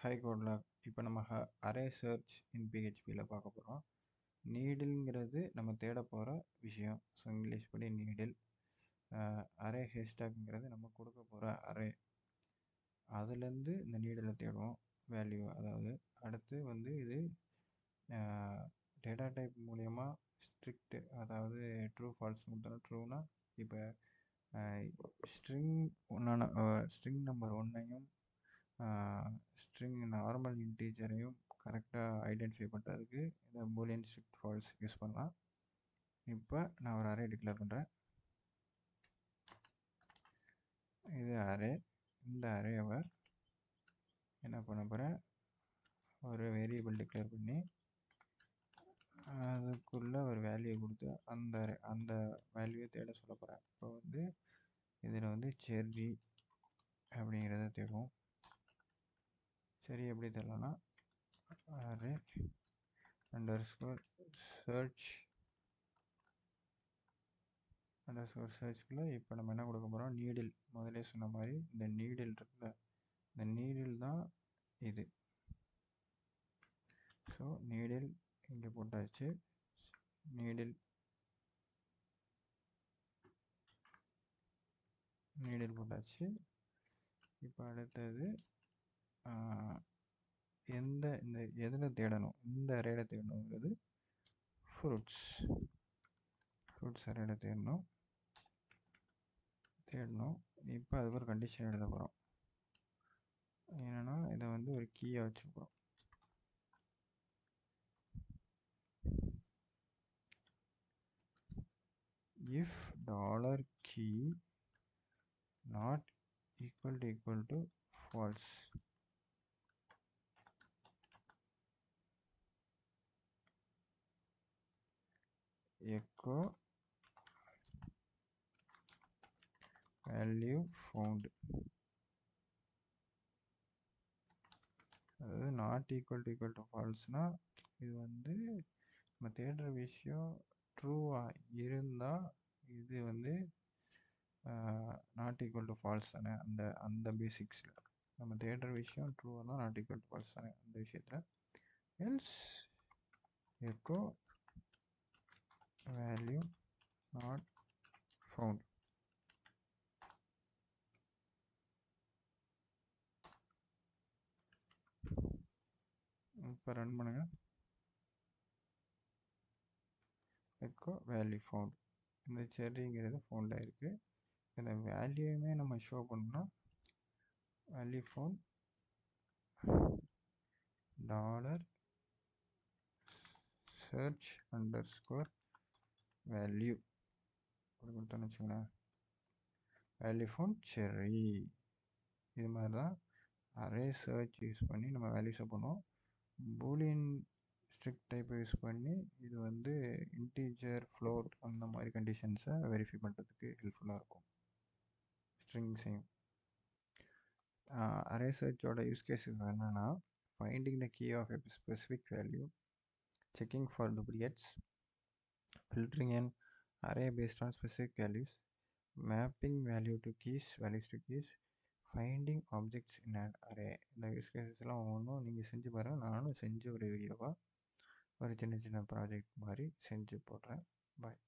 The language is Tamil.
High good luck. இப்போ நம்ம அரே சர்ச் இன் பிஹெச்பியில் பார்க்க போகிறோம். நீடில்ங்கிறது நம்ம தேட போகிற விஷயம். ஸோ இங்கிலீஷ் படி நீடில். அரே ஹேஷ்டாக்ங்கிறது நம்ம கொடுக்க போகிற அரே. அதுலேருந்து இந்த நீடிலை தேடுவோம் வேல்யூ. அதாவது அடுத்து வந்து இது டேட்டா டைப் மூலயமா ஸ்ட்ரிக்ட், அதாவது ட்ரூ ஃபால்ஸ் கொடுத்தோம். ட்ரூனா இப்போ ஸ்ட்ரிங் ஸ்ட்ரிங் நம்பர் ஒன்றையும் ஸ்ட்ரிங் நார்மல் இன்டீஜரையும் கரெக்டாக ஐடென்டிஃபை பண்ணுறதுக்கு இந்த பூலியன் ஸ்ட்ரிக்ட் ஃபால்ஸ் யூஸ் பண்ணலாம். இப்போ நான் ஒரு அரே டிக்ளேர் பண்ணுறேன். இது அரே. இந்த அரேவை என்ன பண்ண போகிறேன், ஒரு வேரியபிள் டிக்ளேர் பண்ணி அதுக்குள்ளே ஒரு வேல்யூ கொடுத்து அந்த வேல்யூவை தேட சொல்ல போகிறேன். இப்போ வந்து இதில் வந்து செர்ரி அப்படிங்கிறத தேடுவோம். சரி, எப்படி தேடலாம்னா அரே அண்டர்ஸ்கோர் சர்ச்க்குள்ளே இப்போ நம்ம என்ன கொடுக்க போகிறோம், நீடில். முதலே சொன்ன மாதிரி இந்த நீடில் இருக்குல்ல, இந்த நீடில் தான் இது. ஸோ நீடில் இங்கே போட்டாச்சு. நீடில் போட்டாச்சு. இப்போ அடுத்தது இந்த எதில் தேடணும், இந்த அரேயில் தேடணுங்கிறது ஃப்ரூட்ஸ் அரேயில் தேடணும். இப்போ அதுக்கு ஒரு கண்டிஷன் எழுத போகிறோம். என்னென்னா இதை வந்து ஒரு கீயாக வச்சுக்கிறோம். if $key not equal to false, echo value found. அதாவது நாட் ஈக்குவல் டு ஃபால்ஸ்னா இது வந்து நம்ம தேடுற விஷயம் ட்ரூவாக இருந்தால் இது வந்து நாட் ஈக்குவல் டு ஃபால்ஸ் தானே. அந்த பேசிக்ஸில் நம்ம தேடுற விஷயம் ட்ரூவாக தான் நாட் ஈக்குவல் டு ஃபால்ஸ் தானே அந்த விஷயத்தில். Else echo value not found. இப்போ ரன் பண்ணுங்க. Echo value found. இந்த செர்ரிங்கிறது ஃபவுண்ட் ஆகிருக்கு. இந்த வேல்யூவுமே நம்ம ஷோ பண்ணோம்னா value found dollar search underscore value அப்படி கொடுத்தோன்னு வச்சுங்களேன், வேல்யூ ஃபவுண்ட் செர்ரி. இது மாதிரி தான் அரே சர்ச் யூஸ் பண்ணி நம்ம வேல்யூஸை பண்ணுவோம். பூலியன் ஸ்ட்ரிக்ட் டைப்பை யூஸ் பண்ணி இது வந்து இன்டீஜர், ஃப்ளோட் அந்த மாதிரி கண்டிஷன்ஸை வெரிஃபை பண்ணுறதுக்கு ஹெல்ப்ஃபுல்லாக இருக்கும். ஸ்ட்ரிங்ஸையும் அரே சர்ச்சோட யூஸ் கேஸஸ் என்னென்னா finding the key of a specific value, checking for duplicates, filtering an array based on specific values, mapping values to keys, finding objects in an array. இந்த யூஸ் கேஸஸ்லாம் ஒவ்வொன்றும் நீங்கள் செஞ்சு பாருங்கள். நானும் செஞ்சு ஒரு வீடியோவாக ஒரு சின்ன ப்ராஜெக்ட் மாதிரி செஞ்சு போடுறேன். பாய்.